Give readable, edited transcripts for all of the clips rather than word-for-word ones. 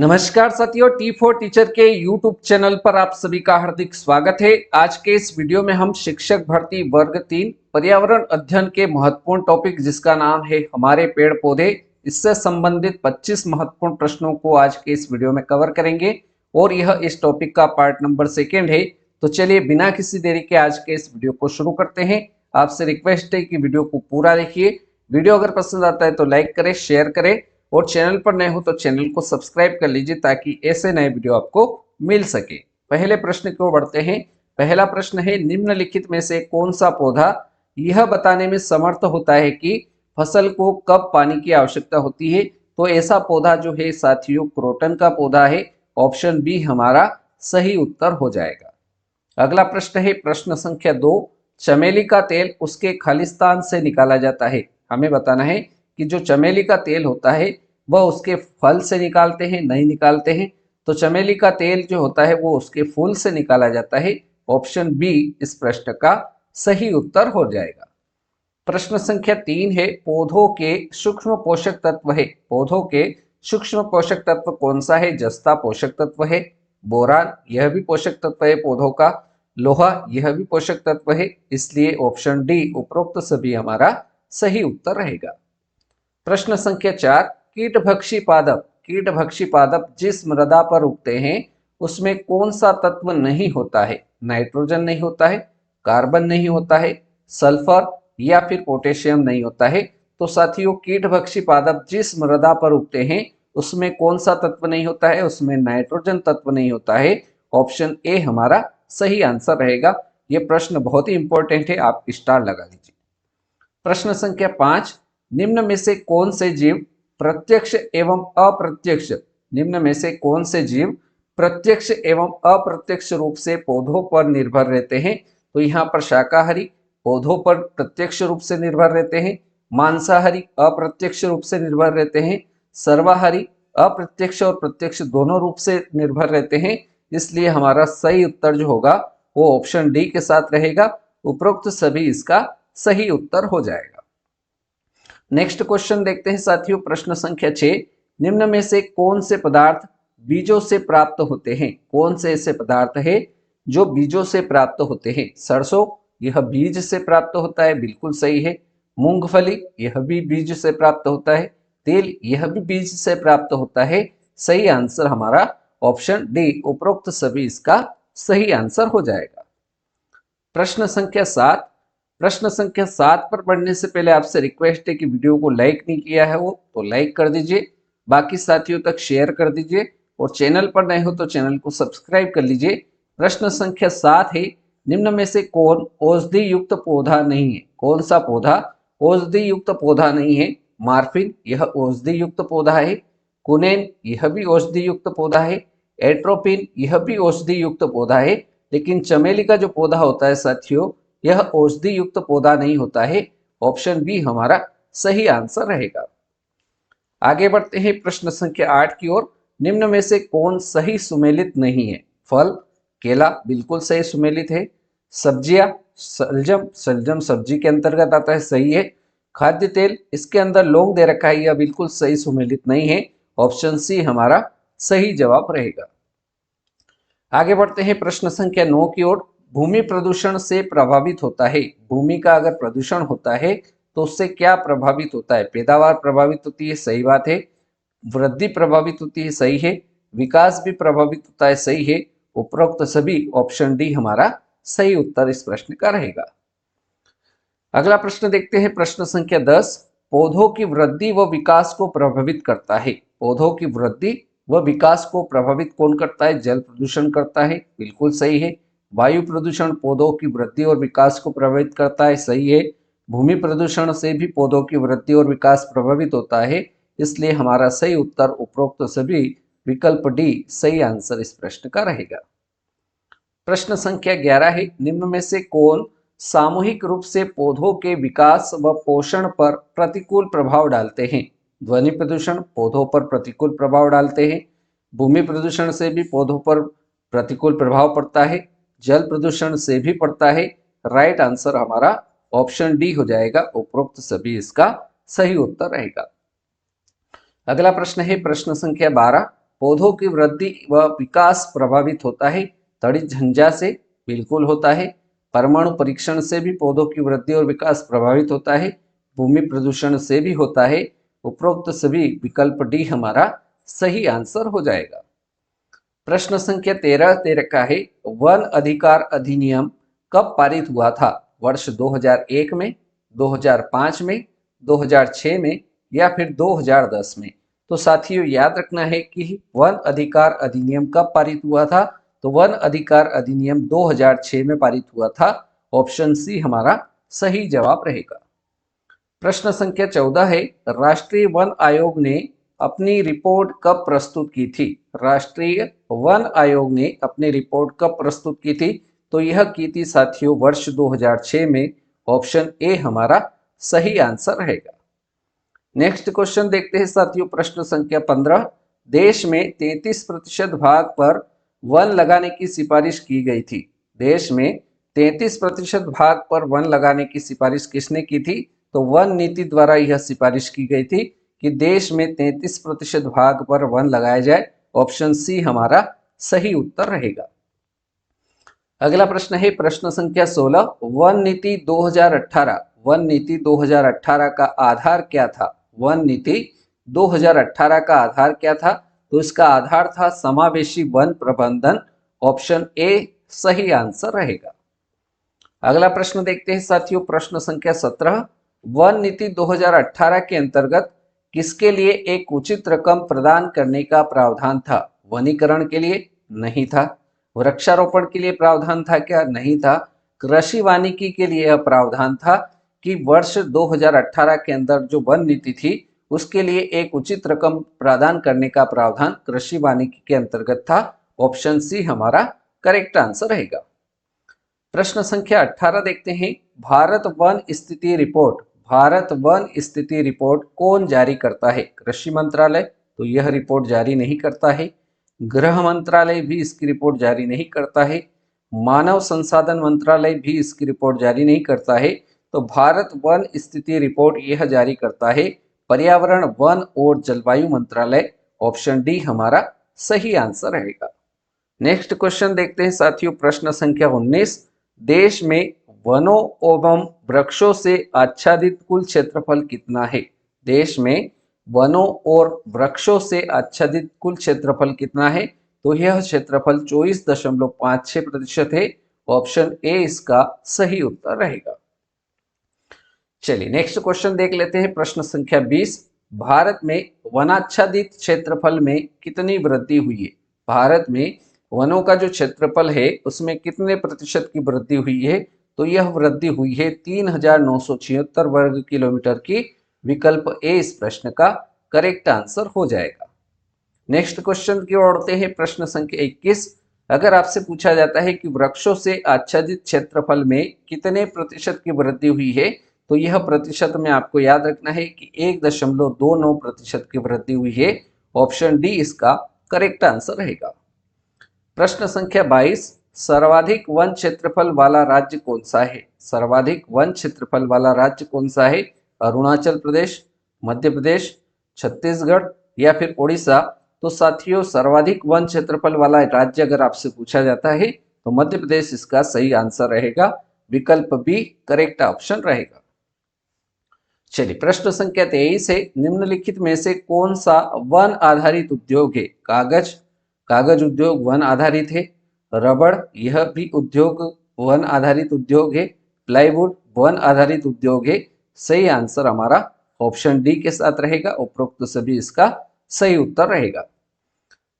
नमस्कार साथियों, T4 teacher के यूट्यूब चैनल पर आप सभी का हार्दिक स्वागत है। आज के इस वीडियो में हम शिक्षक भर्ती वर्ग 3 पर्यावरण अध्ययन के महत्वपूर्ण टॉपिक जिसका नाम है हमारे पेड़ पौधे, इससे संबंधित 25 महत्वपूर्ण प्रश्नों को आज के इस वीडियो में कवर करेंगे और यह इस टॉपिक का पार्ट नंबर 2 है। तो चलिए बिना किसी देरी के आज के इस वीडियो को शुरू करते हैं। आपसे रिक्वेस्ट है कि वीडियो को पूरा देखिए। वीडियो अगर पसंद आता है तो लाइक करें, शेयर करें और चैनल पर नए हो तो चैनल को सब्सक्राइब कर लीजिए ताकि ऐसे नए वीडियो आपको मिल सके। पहले प्रश्न की ओर बढ़ते हैं। पहला प्रश्न है, निम्नलिखित में से कौन सा पौधा यह बताने में समर्थ होता है कि फसल को कब पानी की आवश्यकता होती है? तो ऐसा पौधा जो है साथियों क्रोटन का पौधा है। ऑप्शन बी हमारा सही उत्तर हो जाएगा। अगला प्रश्न है प्रश्न संख्या 2, चमेली का तेल उसके खालिस्तान से निकाला जाता है। हमें बताना है कि जो चमेली का तेल होता है वह उसके फल से निकालते हैं, नहीं निकालते हैं। तो चमेली का तेल जो होता है वो उसके फूल से निकाला जाता है। ऑप्शन बी इस प्रश्न का सही उत्तर हो जाएगा। प्रश्न संख्या 3 है, पौधों के सूक्ष्म पोषक तत्व है। पौधों के सूक्ष्म पोषक तत्व कौन सा है? जस्ता पोषक तत्व है, बोरान यह भी पोषक तत्व है पौधों का, लोहा यह भी पोषक तत्व है, इसलिए ऑप्शन डी उपरोक्त सभी हमारा सही उत्तर रहेगा। प्रश्न संख्या 4, कीटभक्षी पादप। कीटभक्षी पादप जिस मृदा पर उगते हैं उसमें कौन सा तत्व नहीं होता है? नाइट्रोजन नहीं होता है, कार्बन नहीं होता है, सल्फर या फिर पोटेशियम नहीं होता है। तो साथियों कीटभक्षी पादप जिस मृदा पर उगते हैं उसमें कौन सा तत्व नहीं होता है? उसमें नाइट्रोजन तत्व नहीं होता है। ऑप्शन ए हमारा सही आंसर रहेगा। यह प्रश्न बहुत ही इंपॉर्टेंट है, आप स्टार लगा लीजिए। प्रश्न संख्या 5, निम्न में से कौन से जीव प्रत्यक्ष एवं अप्रत्यक्ष निम्न में से कौन से जीव प्रत्यक्ष एवं अप्रत्यक्ष रूप से पौधों पर निर्भर रहते हैं? तो यहाँ पर शाकाहारी पौधों पर प्रत्यक्ष रूप से निर्भर रहते हैं, मांसाहारी अप्रत्यक्ष रूप से निर्भर रहते हैं, सर्वाहारी अप्रत्यक्ष और प्रत्यक्ष दोनों रूप से निर्भर रहते हैं। इसलिए हमारा सही उत्तर जो होगा वो ऑप्शन डी के साथ रहेगा। उपरोक्त सभी इसका सही उत्तर हो जाएगा। नेक्स्ट क्वेश्चन देखते हैं साथियों, प्रश्न संख्या 6, निम्न में से कौन से पदार्थ बीजों से प्राप्त होते हैं? कौन से ऐसे पदार्थ है जो बीजों से प्राप्त होते हैं? सरसों यह बीज से प्राप्त होता है, बिल्कुल सही है। मूंगफली यह भी बीज से प्राप्त होता है, तेल यह भी बीज से प्राप्त होता है। सही आंसर हमारा ऑप्शन डी उपरोक्त सभी इसका सही आंसर हो जाएगा। प्रश्न संख्या 7, प्रश्न संख्या 7 पर पढ़ने से पहले आपसे रिक्वेस्ट है कि वीडियो को लाइक नहीं किया है वो तो लाइक कर दीजिए, बाकी साथियों तक शेयर कर दीजिए और चैनल पर नए हो तो चैनल को सब्सक्राइब कर लीजिए। प्रश्न संख्या 7 है, निम्न में से कौन औषधि युक्त पौधा नहीं है? कौन सा पौधा औषधि युक्त पौधा नहीं है? मार्फिन यह औषधि युक्त पौधा है, कुनेन यह भी औषधि युक्त पौधा है, एट्रोपिन यह भी औषधि युक्त पौधा है। लेकिन चमेली का जो पौधा होता है साथियों यह औषधि युक्त पौधा नहीं होता है। ऑप्शन बी हमारा सही आंसर रहेगा। आगे बढ़ते हैं प्रश्न संख्या 8 की ओर, निम्न में से कौन सही सुमेलित नहीं है? फल केला बिल्कुल सही सुमेलित है, सब्जियां शलजम शलजम सब्जी के अंतर्गत आता है, सही है। खाद्य तेल इसके अंदर लौंग दे रखा है, यह बिल्कुल सही सुमेलित नहीं है। ऑप्शन सी हमारा सही जवाब रहेगा। आगे बढ़ते हैं प्रश्न संख्या 9 की ओर, भूमि प्रदूषण से प्रभावित होता है। भूमि का अगर प्रदूषण होता है तो उससे क्या प्रभावित होता है? पैदावार प्रभावित होती है, सही बात है। वृद्धि प्रभावित होती है, सही है। विकास भी प्रभावित होता है, सही है। उपरोक्त सभी ऑप्शन डी हमारा सही उत्तर इस प्रश्न का रहेगा। अगला प्रश्न देखते हैं प्रश्न संख्या 10, पौधों की वृद्धि व विकास को प्रभावित करता है। पौधों की वृद्धि व विकास को प्रभावित कौन करता है? जल प्रदूषण करता है, बिल्कुल सही है। वायु प्रदूषण पौधों की वृद्धि और विकास को प्रभावित करता है, सही है। भूमि प्रदूषण से भी पौधों की वृद्धि और विकास प्रभावित होता है, इसलिए हमारा सही उत्तर उपरोक्त सभी विकल्प डी सही आंसर इस प्रश्न का रहेगा। प्रश्न संख्या 11 है, निम्न में से कौन सामूहिक रूप से पौधों के विकास व पोषण पर प्रतिकूल प्रभाव डालते हैं? ध्वनि प्रदूषण पौधों पर प्रतिकूल प्रभाव डालते हैं, भूमि प्रदूषण से भी पौधों पर प्रतिकूल प्रभाव पड़ता है, जल प्रदूषण से भी पड़ता है। राइट आंसर हमारा ऑप्शन डी हो जाएगा। उपरोक्त सभी इसका सही उत्तर रहेगा। अगला प्रश्न है प्रश्न संख्या 12, पौधों की वृद्धि व विकास प्रभावित होता है? तड़ित झंझा से बिल्कुल होता है। परमाणु परीक्षण से भी पौधों की वृद्धि और विकास प्रभावित होता है। भूमि प्रदूषण से भी होता है। उपरोक्त सभी विकल्प डी हमारा सही आंसर हो जाएगा। प्रश्न संख्या 13 का है, वन अधिकार अधिनियम कब पारित हुआ था? वर्ष 2001 में, 2005 में, 2006 में या फिर 2010 में? तो साथियों याद रखना है कि वन अधिकार अधिनियम कब पारित हुआ था? तो वन अधिकार अधिनियम 2006 में पारित हुआ था। ऑप्शन सी हमारा सही जवाब रहेगा। प्रश्न संख्या 14 है, राष्ट्रीय वन आयोग ने अपनी रिपोर्ट कब प्रस्तुत की थी? राष्ट्रीय वन आयोग ने अपनी रिपोर्ट कब प्रस्तुत की थी? तो यह की थी साथियों वर्ष 2006 में। ऑप्शन ए हमारा सही आंसर रहेगा। नेक्स्ट क्वेश्चन देखते हैं साथियों, प्रश्न संख्या 15, देश में 33% भाग पर वन लगाने की सिफारिश की गई थी। देश में 33% भाग पर वन लगाने की सिफारिश किसने की थी? तो वन नीति द्वारा यह सिफारिश की गई थी कि देश में 33% भाग पर वन लगाया जाए। ऑप्शन सी हमारा सही उत्तर रहेगा। अगला प्रश्न है प्रश्न संख्या 16, वन नीति 2018, वन नीति 2018 का आधार क्या था? वन नीति 2018 का आधार क्या था? तो इसका आधार था समावेशी वन प्रबंधन। ऑप्शन ए सही आंसर रहेगा। अगला प्रश्न देखते हैं साथियों, प्रश्न संख्या 17, वन नीति 2018 के अंतर्गत किसके लिए एक उचित रकम प्रदान करने का प्रावधान था? वनीकरण के लिए? नहीं था। वृक्षारोपण के लिए प्रावधान था क्या? नहीं था। कृषि वानिकी के लिए यह प्रावधान था कि वर्ष 2018 के अंदर जो वन नीति थी उसके लिए एक उचित रकम प्रदान करने का प्रावधान कृषि वानिकी के अंतर्गत था। ऑप्शन सी हमारा करेक्ट आंसर रहेगा। प्रश्न संख्या 18 देखते हैं, भारत वन स्थिति रिपोर्ट, भारत वन स्थिति रिपोर्ट कौन जारी करता है? कृषि मंत्रालय तो यह रिपोर्ट जारी नहीं करता है। गृह मंत्रालय भी इसकी रिपोर्ट जारी नहीं करता है। मानव संसाधन मंत्रालय भी इसकी रिपोर्ट जारी नहीं करता है। तो भारत वन स्थिति रिपोर्ट यह जारी करता है पर्यावरण वन और जलवायु मंत्रालय। ऑप्शन डी हमारा सही आंसर रहेगा। नेक्स्ट क्वेश्चन देखते हैं साथियों, प्रश्न संख्या 19, देश में वनों एवं वृक्षों से आच्छादित कुल क्षेत्रफल कितना है? देश में वनों और वृक्षों से आच्छादित कुल क्षेत्रफल कितना है? तो यह क्षेत्रफल 24.56% है। ऑप्शन ए इसका सही उत्तर रहेगा। चलिए नेक्स्ट क्वेश्चन देख लेते हैं, प्रश्न संख्या 20, भारत में वनाच्छादित क्षेत्रफल में कितनी वृद्धि हुई है? भारत में वनों का जो क्षेत्रफल है उसमें कितने प्रतिशत की वृद्धि हुई है? तो यह वृद्धि हुई है 3976 वर्ग किलोमीटर की। विकल्प ए इस प्रश्न का करेक्ट आंसर हो जाएगा। नेक्स्ट क्वेश्चन की ओर बढ़ते हैं, प्रश्न संख्या 21, अगर आपसे पूछा जाता है कि वृक्षों से आच्छादित क्षेत्रफल में कितने प्रतिशत की वृद्धि हुई है, तो यह प्रतिशत में आपको याद रखना है कि 1.29% की वृद्धि हुई है। ऑप्शन डी इसका करेक्ट आंसर रहेगा। प्रश्न संख्या 22, सर्वाधिक वन क्षेत्रफल वाला राज्य कौन सा है? सर्वाधिक वन क्षेत्रफल वाला राज्य कौन सा है? अरुणाचल प्रदेश, मध्य प्रदेश, छत्तीसगढ़ या फिर ओडिशा? तो साथियों सर्वाधिक वन क्षेत्रफल वाला राज्य अगर आपसे पूछा जाता है तो मध्य प्रदेश इसका सही आंसर रहेगा। विकल्प बी करेक्ट ऑप्शन रहेगा। चलिए प्रश्न संख्या 23 है, निम्नलिखित में से कौन सा वन आधारित उद्योग है? कागज, कागज उद्योग वन आधारित है। रबड़, यह भी उद्योग वन आधारित उद्योग है। प्लाईवुड वन आधारित उद्योग है। सही आंसर हमारा ऑप्शन डी के साथ रहेगा। उपरोक्त सभी इसका सही उत्तर रहेगा।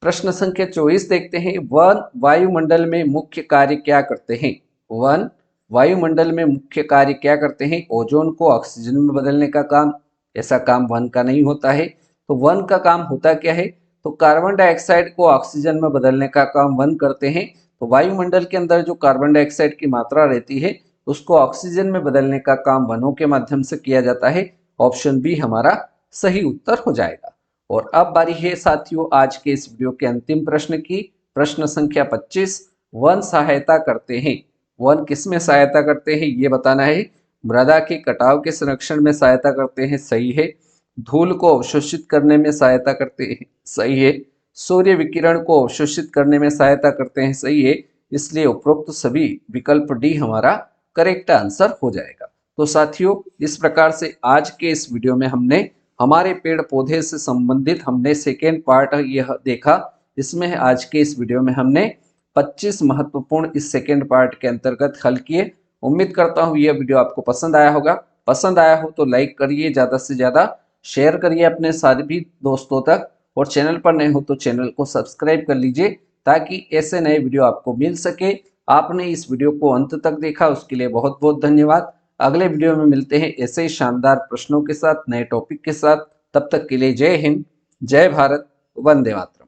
प्रश्न संख्या 24 देखते हैं, वन वायुमंडल में मुख्य कार्य क्या करते हैं? वन वायुमंडल में मुख्य कार्य क्या करते हैं? ओजोन को ऑक्सीजन में बदलने का काम। ऐसा काम वन का नहीं होता है। तो वन का काम होता क्या है? तो कार्बन डाइऑक्साइड को ऑक्सीजन में बदलने का काम वन करते हैं। तो वायुमंडल के अंदर जो कार्बन डाइऑक्साइड की मात्रा रहती है उसको ऑक्सीजन में बदलने का काम वनों के माध्यम से किया जाता है। ऑप्शन बी हमारा सही उत्तर हो जाएगा। और अब बारी है साथियों आज के इस वीडियो के अंतिम प्रश्न की। प्रश्न संख्या 25, वन सहायता करते हैं। वन किसमें सहायता करते हैं ये बताना है। मृदा के कटाव के संरक्षण में सहायता करते हैं, सही है। धूल को अवशोषित करने में सहायता करते हैं, सही है। सूर्य विकिरण को अवशोषित करने में सहायता करते हैं, सही है। इसलिए उपरोक्त सभी विकल्प डी हमारा करेक्ट आंसर हो जाएगा। तो साथियों, इस प्रकार से आज के इस वीडियो में हमने हमारे पेड़ पौधे से संबंधित हमने सेकेंड पार्ट यह देखा। इसमें आज के इस वीडियो में हमने 25 महत्वपूर्ण इस सेकेंड पार्ट के अंतर्गत हल किए। उम्मीद करता हूँ यह वीडियो आपको पसंद आया होगा। पसंद आया हो तो लाइक करिए, ज़्यादा से ज़्यादा शेयर करिए अपने सभी दोस्तों तक, और चैनल पर नए हो तो चैनल को सब्सक्राइब कर लीजिए ताकि ऐसे नए वीडियो आपको मिल सके। आपने इस वीडियो को अंत तक देखा, उसके लिए बहुत बहुत धन्यवाद। अगले वीडियो में मिलते हैं ऐसे ही शानदार प्रश्नों के साथ, नए टॉपिक के साथ। तब तक के लिए जय हिंद, जय भारत, वंदे मातरम।